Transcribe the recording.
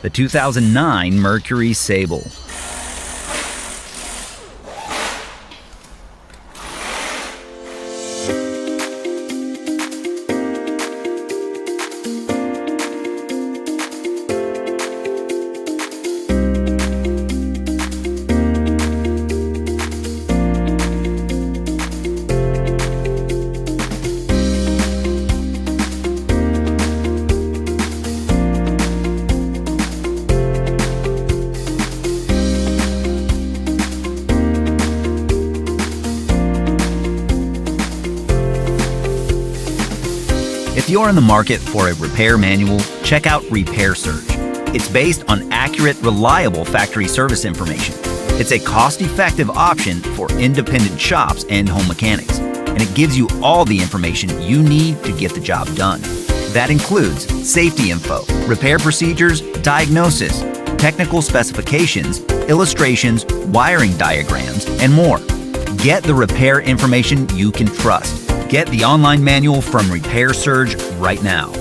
the 2009 Mercury Sable. If you're in the market for a repair manual, check out Repair Surge. It's based on accurate, reliable factory service information. It's a cost-effective option for independent shops and home mechanics, and it gives you all the information you need to get the job done. That includes safety info, repair procedures, diagnosis, technical specifications, illustrations, wiring diagrams, and more. Get the repair information you can trust. Get the online manual from Repair Surge right now.